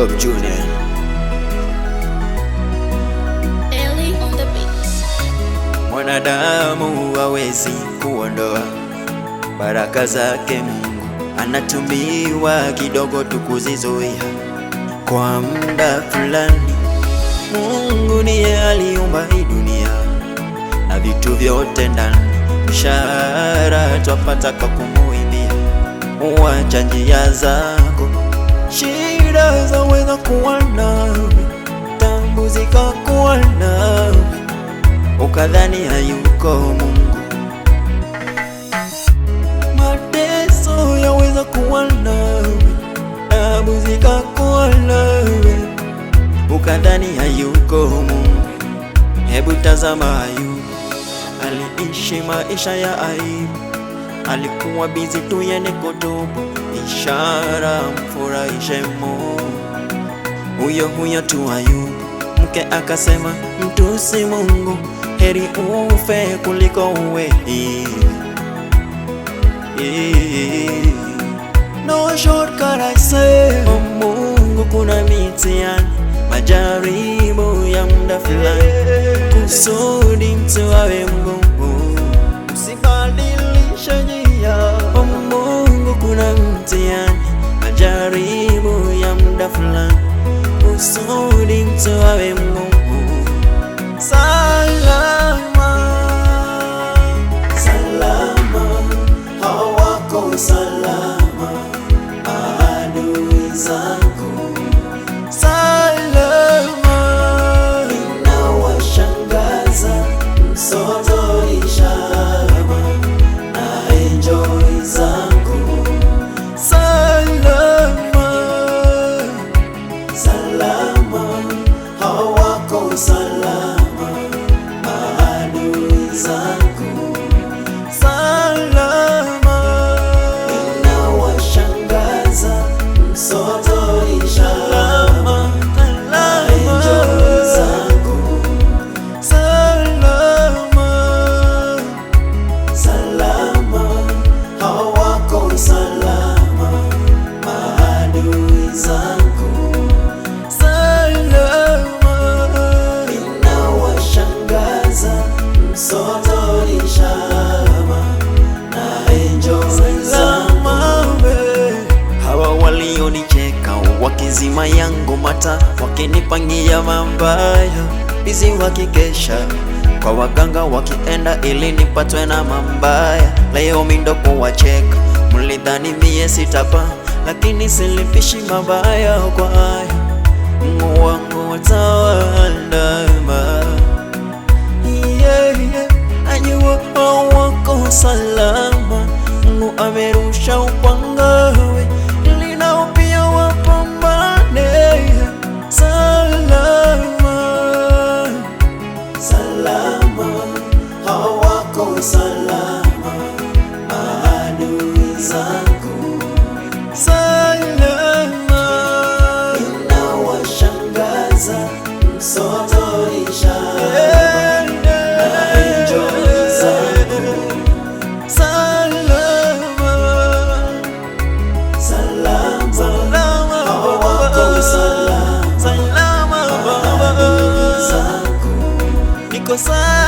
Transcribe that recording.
Bob Jr. Ellie on the beat. Mwanadamu hawezi kuondoa baraka zake Mungu, anatumiwa kidogo tu kuzizuia kwa muda fulani. Mungu ndiye aliumba hii dunia na vitu vyote ndani, mshahara twapata kwa kumuimbia. Uacha njia zako, shida zaweza kuwa nawe, tabu zikakuwa nawe, ukadhani hayuko Mungu. Mateso yaweza kuwa nawe, tabu zikakuwa nawe, ukadhani hayuko Mungu. Hebu tazama Ayubu, aliishi maisha ya aibu, alikuwa bizi tu yene kutubu, ishara mfurahishe Mungu. Huyo tu Ayubu, mke akasema mtusi Mungu, heri ufe kuliko uwe. No shortcut I say, kwa Mungu kuna mitihani, majaribu ya muda fulani, kusudi mtu awe mgumu, usibadilishe njia. Kwa Mungu kuna mtihani, majaribu ya muda fulani, kusudi mtu awe mgumu. Salama, salama, hawako salama adui zangu. Salama, inawashangaza msoto ishama na enjoy zangu. Salama, salama, hawako salama adui zangu. Salama, inawashangaza msoto ishama na enjoy zangu. Salama, salama, hawako salama adui zangu. Salama, inawashangaza msoto ishama na enjoy zangu. Hawa walionicheka wakizima yangu mata, wakinipangia mambaya, bizi wakikesha kwa waganga wakienda ili nipatwe na mambaya. Leo mindo kuwacheka, mlidhani mie sitapa, lakini silipishi mabaya kwa haya. Mungu wangu atawaandama, najua hawako salama. Mungu amerusha upangawe ili nao pia wapambane. Salama, salama, hawako salama adui zangu. Salama, inawashangaza msoto ishama na enjoy zangu. Salama, salama, hawako salama adui zangu. Niko salama.